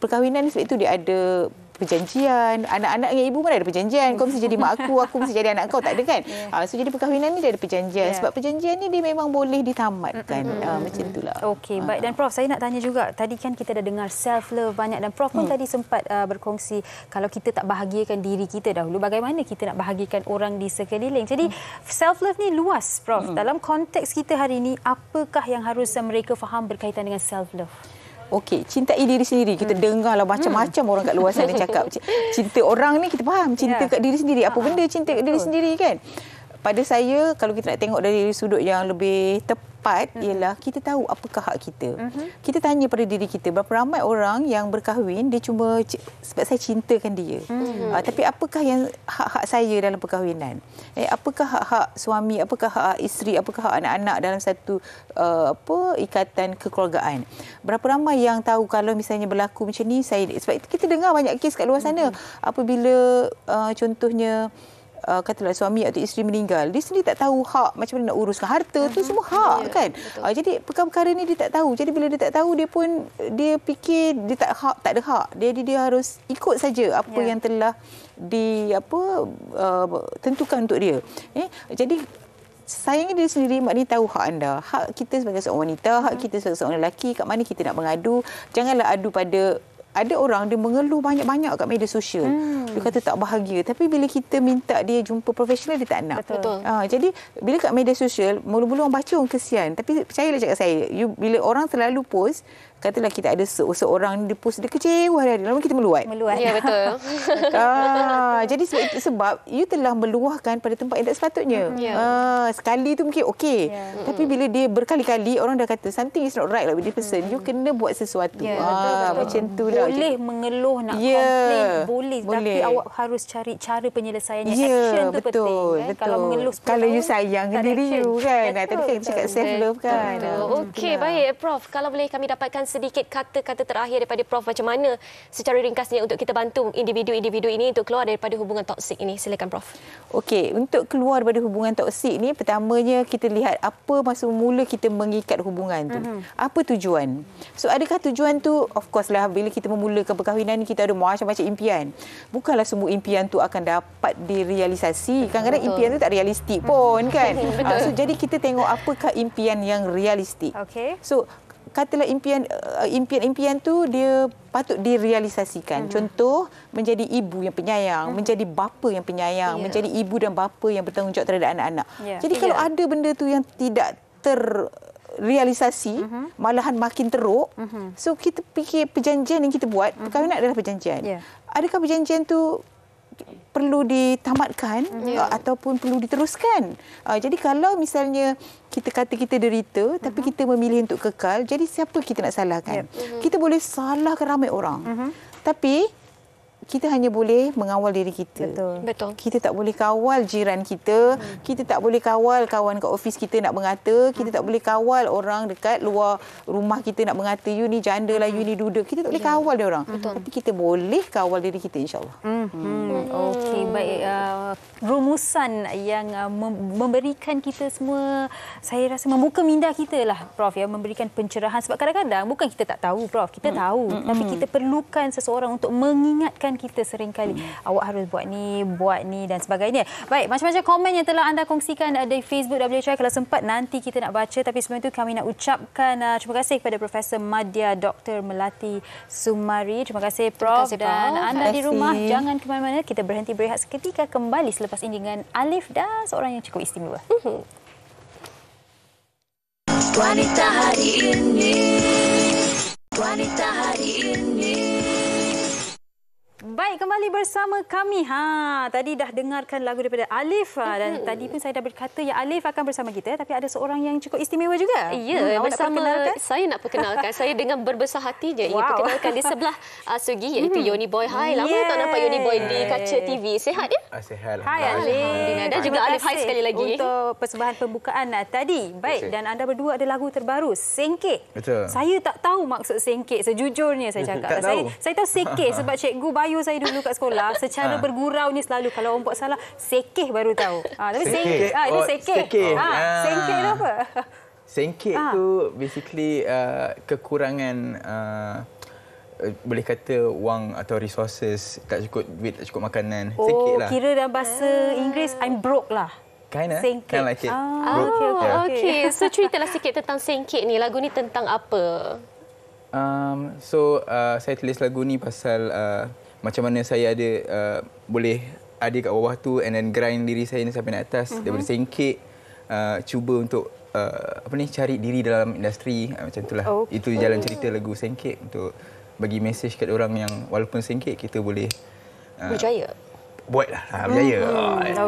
[SPEAKER 7] Perkahwinan ni sebab itu dia ada perjanjian. Anak-anak dengan ibu mana ada perjanjian. Kau mesti jadi mak aku mesti jadi anak kau. Tak ada kan? So jadi perkahwinan ni dia ada perjanjian. Sebab perjanjian ni dia memang boleh ditamatkan. Macam itulah.
[SPEAKER 3] Okey, baik. Dan Prof, saya nak tanya juga. Tadi kan kita dah dengar self-love banyak. Dan Prof pun tadi sempat berkongsi kalau kita tak bahagiakan diri kita dahulu, bagaimana kita nak bahagiakan orang di sekeliling. Jadi self-love ni luas, Prof. Dalam konteks kita hari ini, apakah yang harus mereka faham berkaitan dengan self-love?
[SPEAKER 7] Okey, cintai diri sendiri. Kita dengarlah macam-macam orang kat luar sana cakap. Cinta orang ni kita faham. Cinta kat diri sendiri. Apa benda cinta kat diri sendiri kan? Pada saya, kalau kita nak tengok dari sudut yang lebih tepat, ialah kita tahu apakah hak kita. Kita tanya pada diri kita, berapa ramai orang yang berkahwin, dia cuma sebab saya cintakan dia. Tapi apakah yang hak-hak saya dalam perkahwinan? Apakah hak-hak suami, apakah hak isteri, apakah hak anak-anak dalam satu ikatan kekeluargaan? Berapa ramai yang tahu kalau misalnya berlaku macam ni, sebab kita dengar banyak kes kat luar sana. Apabila contohnya katalah suami atau isteri meninggal, dia sendiri tak tahu hak macam mana nak uruskan harta tu, semua hak kan. Jadi perkara-perkara ni dia tak tahu. Jadi bila dia tak tahu, dia fikir dia tak ada hak. Jadi dia harus ikut saja apa yang telah tentukan untuk dia. Jadi sayangi diri sendiri, maknanya tahu hak anda. Hak kita sebagai seorang wanita, hak kita sebagai seorang lelaki, kat mana kita nak mengadu. Janganlah adu pada... Ada orang dia mengeluh banyak-banyak kat media sosial. Dia kata tak bahagia. Tapi bila kita minta dia jumpa profesional, dia tak nak.
[SPEAKER 4] Betul.
[SPEAKER 7] Jadi bila kat media sosial, mula-mula orang baca orang kesian. Tapi percayalah cakap saya, bila orang terlalu post, katalah kita ada seorang dia post, dia kecewa hari-hari. Lalu kita meluat.
[SPEAKER 4] Ya, betul.
[SPEAKER 7] Jadi sebab you telah meluahkan pada tempat yang tak sepatutnya. Sekali tu mungkin okey. Tapi bila dia berkali-kali, orang dah kata something is not right with this person. You kena buat sesuatu. Macam tu lah.
[SPEAKER 3] Boleh mengeluh, nak komplain, boleh. Tapi awak harus cari cara penyelesaiannya. Action tu penting. Kan? Kalau mengeluh
[SPEAKER 7] kalau you sayang diri you kan. Tadi kan kita cakap self-love kan.
[SPEAKER 4] Okey, baik Prof. Kalau boleh kami dapatkan sedikit kata-kata terakhir daripada Prof, macam mana secara ringkasnya untuk kita bantu individu-individu ini untuk keluar daripada hubungan toksik ini. Silakan Prof.
[SPEAKER 7] Okey, untuk keluar daripada hubungan toksik ni, pertamanya kita lihat apa masa mula kita mengikat hubungan tu. Apa tujuan? So adakah tujuan tu, of course lah, bila kita memulakan perkahwinan ni, kita ada macam-macam impian. Bukanlah semua impian tu akan dapat direalisasi. Kadang-kadang impian tu tak realistik pun kan. So jadi kita tengok apakah impian yang realistik. So katalah impian tu dia patut direalisasikan. Contoh, menjadi ibu yang penyayang, menjadi bapa yang penyayang, menjadi ibu dan bapa yang bertanggungjawab terhadap anak-anak. Jadi kalau ada benda tu yang tidak terrealisasi, malahan makin teruk, so kita fikir perjanjian yang kita buat, perkahwinan adalah perjanjian. Adakah perjanjian tu perlu ditamatkan ataupun perlu diteruskan? Jadi kalau misalnya kita kata kita derita tapi kita memilih untuk kekal, jadi siapa kita nak salahkan? Kita boleh salahkan ramai orang. Tapi kita hanya boleh mengawal diri kita.
[SPEAKER 4] Betul.
[SPEAKER 7] Kita tak boleh kawal jiran kita. Kita tak boleh kawal kawan kat office kita nak mengata. Kita tak boleh kawal orang dekat luar rumah kita nak mengata, you ni janda lah, you ni duda. Kita tak boleh kawal dia orang. Tapi kita boleh kawal diri kita, insyaAllah.
[SPEAKER 3] Okey, baik. Rumusan yang memberikan kita semua, saya rasa membuka minda kita lah, Prof, ya, memberikan pencerahan. Sebab kadang-kadang bukan kita tak tahu, Prof. Kita tahu. Tapi kita perlukan seseorang untuk mengingatkan kita seringkali. Awak harus buat ni dan sebagainya. Baik, macam-macam komen yang telah anda kongsikan di Facebook WHI. Kalau sempat nanti kita nak baca. Tapi sebelum itu kami nak ucapkan terima kasih kepada Profesor Madya Dr. Melati Sumari. Terima kasih Prof. Dan anda di rumah jangan ke mana-mana. Kita berhenti berehat seketika, kembali selepas ini dengan Alif dan seorang yang cukup istimewa.
[SPEAKER 1] Wanita hari ini. Wanita hari ini.
[SPEAKER 3] Baik, kembali bersama kami. Tadi dah dengarkan lagu daripada Alif dan tadi pun saya dah berkata ya, Alif akan bersama kita, tapi ada seorang yang cukup istimewa juga.
[SPEAKER 4] Ya, bersama saya nak perkenalkan. Saya dengan berbesar hati je ingin perkenalkan di sebelah Sugi, iaitu Yoni Boy. Hai, lama tak nampak Yoni Boy di kaca TV. Sehat ya?
[SPEAKER 14] Sehat.
[SPEAKER 3] Hai Alif.
[SPEAKER 4] Dan juga Alif, hai sekali lagi.
[SPEAKER 3] Untuk persembahan pembukaan tadi. Baik, dan anda berdua ada lagu terbaru, Sengkek.
[SPEAKER 14] Betul.
[SPEAKER 3] Saya tak tahu maksud sengkek, sejujurnya saya cakap. Saya tahu sekek sebab cikgu Bayu saya dulu kat sekolah secara bergurau ni selalu kalau orang buat salah sekeh baru tahu. Tapi sengkek itu sekeh. Sengkek itu apa?
[SPEAKER 14] Sengkek tu basically kekurangan boleh kata wang atau resources tak cukup duit, tak cukup makanan. Sengkit lah.
[SPEAKER 3] Kira dalam bahasa Inggeris, I'm broke lah.
[SPEAKER 14] Sengkit. Kind like it.
[SPEAKER 4] Okay. So ceritalah sikit tentang Sengkit ni. Lagu ni tentang apa?
[SPEAKER 14] Saya tulis lagu ni pasal macam mana saya ada boleh ada kat bawah tu and then grind diri saya ni sampai naik atas. Daripada sengkit, cuba untuk cari diri dalam industri, macam itulah. Itu jalan cerita lagu Sengkit, untuk bagi mesej kat orang yang walaupun sengkit kita boleh
[SPEAKER 4] berjaya.
[SPEAKER 14] Buatlah berjaya.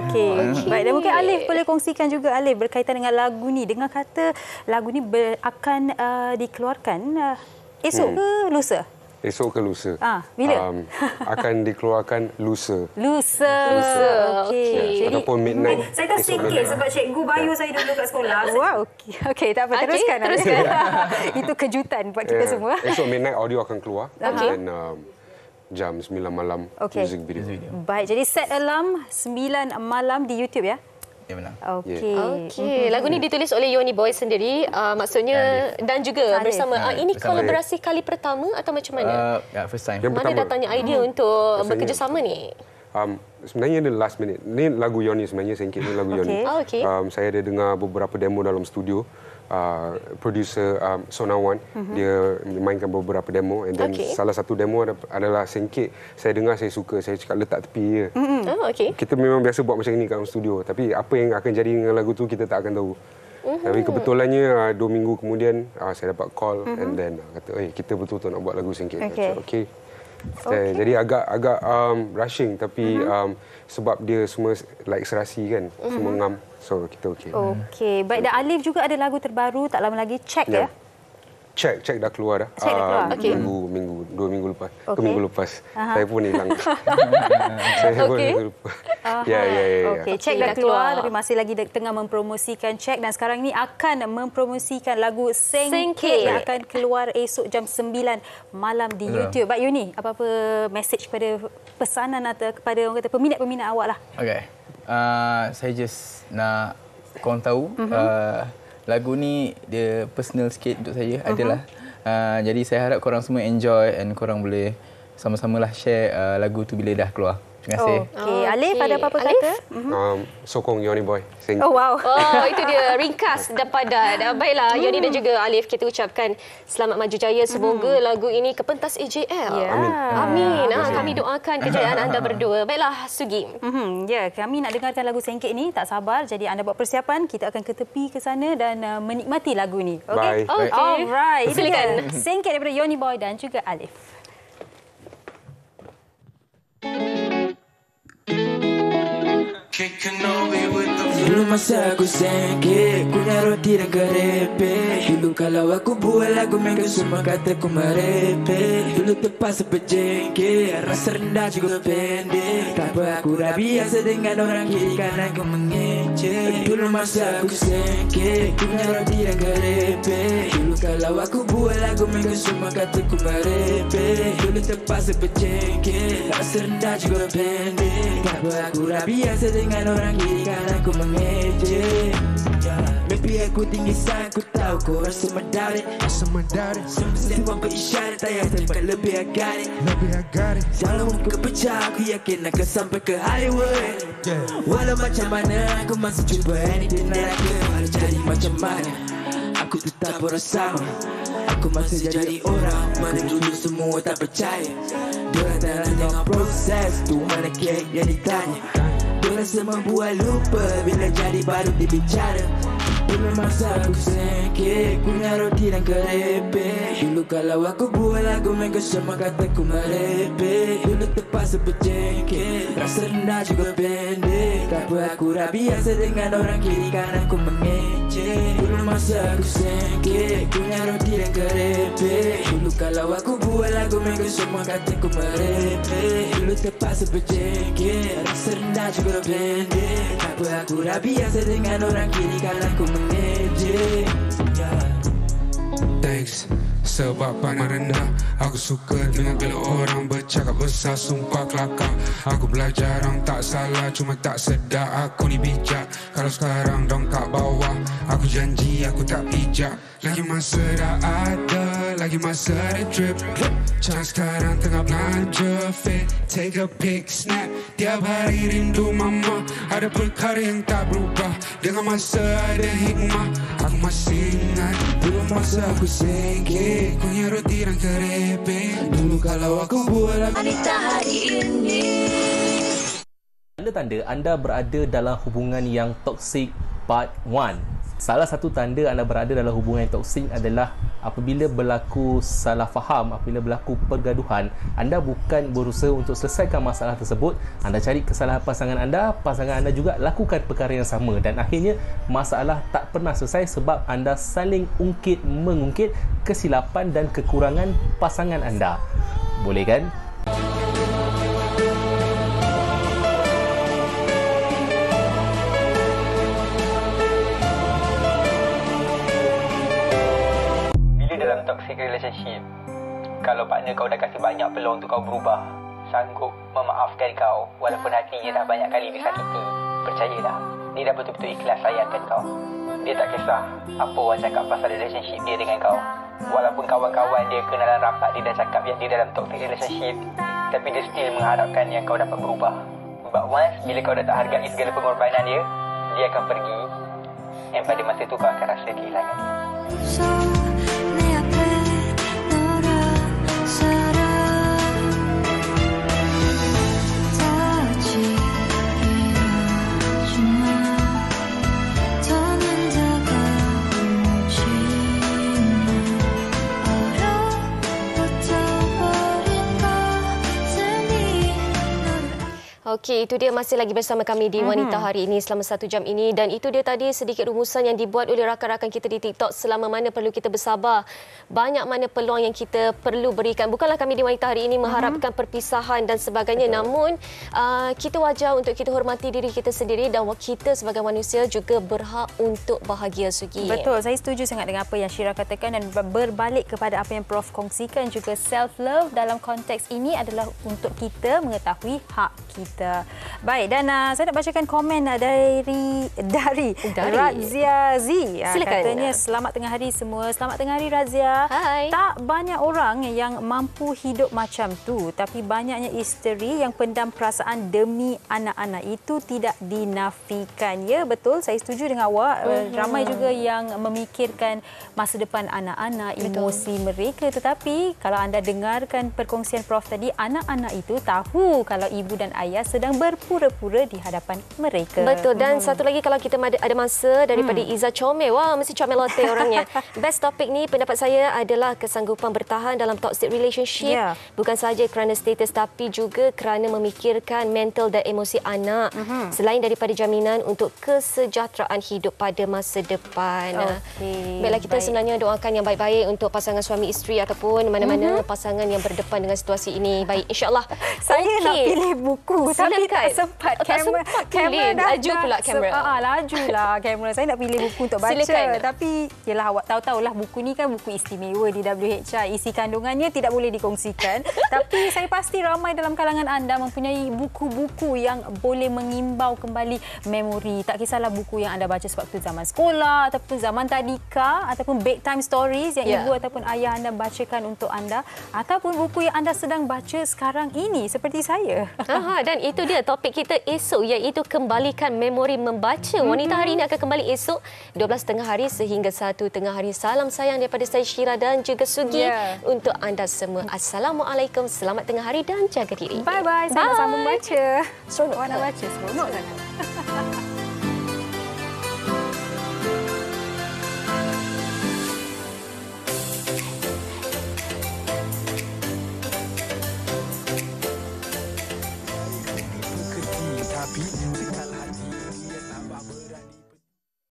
[SPEAKER 3] Okey. Baik, dan mungkin Alif boleh kongsikan juga, Alif, berkaitan dengan lagu ni. Dengar kata lagu ni akan dikeluarkan esok ke lusa?
[SPEAKER 15] Esok ke lusa.
[SPEAKER 3] Bila?
[SPEAKER 15] Akan dikeluarkan lusa.
[SPEAKER 3] Lusa. Okey.
[SPEAKER 15] Ataupun midnight.
[SPEAKER 3] Saya tak sikit sebab cikgu bio saya dulu kat sekolah. Wow. Okey, tak apa. Teruskan. Itu kejutan buat kita semua.
[SPEAKER 15] Esok midnight audio akan keluar. Dan jam 9 malam music video.
[SPEAKER 3] Baik, jadi set alarm 9 malam di YouTube ya?
[SPEAKER 14] Ya, benar.
[SPEAKER 4] Okey. Lagu ni ditulis oleh Yoni Boy sendiri, maksudnya dan juga bersama. Ini kolaborasi kali pertama atau macam mana?
[SPEAKER 14] First time.
[SPEAKER 4] Mana datangnya idea untuk bekerjasama ni?
[SPEAKER 15] Sebenarnya dia last minute. Ni lagu Yoni sebenarnya, Sengkit ni lagu Yoni. Saya ada dengar beberapa demo dalam studio. Producer Sonawan, dia mainkan beberapa demo, and then salah satu demo adalah Sengkit. Saya dengar, saya suka, saya cakap letak tepi je. Kita memang biasa buat macam ni kat studio, tapi apa yang akan jadi dengan lagu tu kita tak akan tahu. Tapi kebetulannya 2 minggu kemudian saya dapat call, and then kata, kita betul-betul nak buat lagu Sengkit. Jadi agak rushing, tapi sebab dia semua like serasi kan, semua ngam. So kita
[SPEAKER 3] okey. Baik, dan Alif juga ada lagu terbaru tak lama lagi, Check ya?
[SPEAKER 15] Check dah keluar dah. Minggu 2 minggu lepas. Minggu lepas. Saya pun hilang. Saya pun lupa.
[SPEAKER 3] Okey, Check dah keluar, tapi masih lagi tengah mempromosikan Check, dan sekarang ni akan mempromosikan lagu Sengkit yang akan keluar esok jam 9 malam di YouTube. Baik Yuni, apa-apa message kepada pesanan atau kepada orang kata peminat-peminat awak lah?
[SPEAKER 14] Okey. Saya just nak korang tahu lagu ni dia personal sikit untuk saya adalah. Jadi saya harap korang semua enjoy and korang boleh sama-samalah share lagu tu bila dah keluar. Terima kasih.
[SPEAKER 3] Okey, Alif ada apa-apa kata?
[SPEAKER 15] Sokong Yoni Boy.
[SPEAKER 3] Wow.
[SPEAKER 4] Itu dia ringkas dan padat. Baiklah, Yoni dan juga Alif, kita ucapkan selamat maju jaya. Semoga lagu ini ke pentas AJL. Amin. Kami doakan kejayaan anda berdua. Baiklah, Sugi.
[SPEAKER 3] Kami nak dengarkan lagu Sengkit ni, tak sabar. Jadi anda buat persiapan, kita akan ke tepi ke sana dan menikmati lagu ni. Okey. Alright.
[SPEAKER 4] Silakan.
[SPEAKER 3] Sengkit daripada Yoni Boy dan juga Alif.
[SPEAKER 2] Dulu masa aku sengkit, punya roti dan kerepek. Dulu kalau aku buat lagu, mereka semua kata aku merepek. Dulu terpaksa berjengkel, rasa rendah juga pendek. Tak apa, aku dah biasa dengan orang kiri kanan aku mengecek. Dulu masa aku sengkit, punya roti dan kerepek. Dulu kalau aku buat lagu, mereka semua kata aku merepek. Dulu terpaksa berjengkel, rasa rendah juga pendek. Tak apa, aku dah biasa dengan orang kiri kanan aku mengecek. Mimpi aku tinggi sangat, aku tahu kau rasa mendarat. Semua berisyarat, tak payah tempat lebih agak ni. Kalau muka pecah, aku yakin akan sampai ke Hollywood. Walau macam mana, aku masih cuba anything neraka. Walau jadi macam mana, aku tetap orang sama. Aku masih jadi orang mana dulu semua tak percaya. Diorang tak tanya proses, tu mana kek yang ditanya. Diorang semua buat lupa bila jadi baru dibicara. Dulu masa aku sengkit, punya roti dan kerepek. Dulu kalau aku buat lagu, mereka semua kata aku merepek. Dulu terpaksa berjengkel, rasa rendah juga pendek. Tak apa, aku dah biasa dengan orang kiri kanan aku mengecek. Dulu masa aku sengkit, punya roti dan kerepek. Dulu kalau aku buat lagu, mereka semua kata aku merepek. Dulu terpaksa berjengkel, rasa rendah juga pendek. Tak apa, aku dah biasa dengan orang kiri kanan aku mengejek. Thanks sebab pandang rendah. Aku suka dengan bila orang bercakap besar, sumpah kelakar. Aku belajar orang tak salah, cuma tak sedar aku ni bijak. Kalau sekarang dong kat bawah, aku janji aku tak pijak. Lagi masa dah ada, lagi masa ada drip. Jangan sekarang tengah belanja fit, take a pic, snap. Tiap hari rindu mama, ada perkara yang tak berubah. Dengan masa ada hikmah, aku masih ingat dulu masa aku sengit, kunyah roti dan keripik. Dulu kalau aku buat wanita hari ini.
[SPEAKER 16] Tanda-tanda anda berada dalam hubungan yang toksik part 1. Salah satu tanda anda berada dalam hubungan yang toksik adalah apabila berlaku salah faham, apabila berlaku pergaduhan, anda bukan berusaha untuk selesaikan masalah tersebut, anda cari kesalahan pasangan anda juga lakukan perkara yang sama dan akhirnya masalah tak pernah selesai sebab anda saling mengungkit kesilapan dan kekurangan pasangan anda. Boleh kan?
[SPEAKER 14] Toxic relationship, kalau partner kau dah kasih banyak peluang untuk kau berubah, sanggup memaafkan kau walaupun hatinya dah banyak kali disakiti, percayalah, dia dah betul-betul ikhlas sayangkan kau. Dia tak kisah apa orang cakap pasal relationship dia dengan kau. Walaupun kawan-kawan dia, kenalan rapat dia dah cakap yang dia dalam toxic relationship, tapi dia still mengharapkan yang kau dapat berubah. But once bila kau dah tak hargai segala pengorbanan dia akan pergi, dan pada masa tu kau akan rasa kehilangan dia.
[SPEAKER 4] Okey, itu dia masih lagi bersama kami di Wanita Hari ini selama 1 jam ini dan itu dia tadi sedikit rumusan yang dibuat oleh rakan-rakan kita di TikTok selama mana perlu kita bersabar, banyak mana peluang yang kita perlu berikan. Bukanlah kami di Wanita Hari ini mengharapkan perpisahan dan sebagainya, namun kita wajar untuk kita hormati diri kita sendiri dan kita sebagai manusia juga berhak untuk bahagia, Sugi.
[SPEAKER 3] Betul, saya setuju sangat dengan apa yang Syira katakan dan berbalik kepada apa yang Prof kongsikan juga, self-love dalam konteks ini adalah untuk kita mengetahui hak kita. Baik, dan saya nak bacakan komen dari Razia Z. Katanya, selamat tengah hari semua. Selamat tengah hari Razia.
[SPEAKER 4] Hai.
[SPEAKER 3] Tak banyak orang yang mampu hidup macam tu, tapi banyaknya isteri yang pendam perasaan demi anak-anak, itu tidak dinafikan. Ya, betul, saya setuju dengan awak. Ramai juga yang memikirkan masa depan anak-anak, emosi mereka, tetapi kalau anda dengarkan perkongsian Prof tadi, anak-anak itu tahu kalau ibu dan ayah sedang berpura-pura di hadapan mereka.
[SPEAKER 4] Betul. Dan satu lagi, kalau kita ada masa, daripada Iza Comel. Wah, mesti comel lote orangnya. Best topik ni pendapat saya adalah kesanggupan bertahan dalam toxic relationship. Bukan sahaja kerana status tapi juga kerana memikirkan mental dan emosi anak. Selain daripada jaminan untuk kesejahteraan hidup pada masa depan. Baiklah, kita sebenarnya doakan yang baik-baik untuk pasangan suami isteri ataupun mana-mana pasangan yang berdepan dengan situasi ini. Baik, insya-Allah.
[SPEAKER 3] Saya nak pilih buku tapi tak sempat. Kamera dah
[SPEAKER 4] laju pula kamera.
[SPEAKER 3] Lajulah kamera. Saya nak pilih buku untuk baca. Silakan. Tapi yalah, awak tahu-tahulah buku ni kan buku istimewa di WHI. Isi kandungannya tidak boleh dikongsikan. Tapi saya pasti ramai dalam kalangan anda mempunyai buku-buku yang boleh mengimbau kembali memori. Tak kisahlah buku yang anda baca sewaktu zaman sekolah ataupun zaman tadika ataupun bedtime stories yang ibu ataupun ayah anda bacakan untuk anda, ataupun buku yang anda sedang baca sekarang ini seperti saya.
[SPEAKER 4] Dan itu dia topik kita esok, iaitu kembalikan memori membaca. Wanita Hari ini akan kembali esok 12 tengah hari sehingga 1 tengah hari. Salam sayang daripada saya Syira dan juga Sugi untuk anda semua. Assalamualaikum, selamat tengah hari dan jaga diri.
[SPEAKER 3] Bye-bye. Saya nak sambung baca.
[SPEAKER 4] Seronok
[SPEAKER 3] nak baca. Seronok sangat.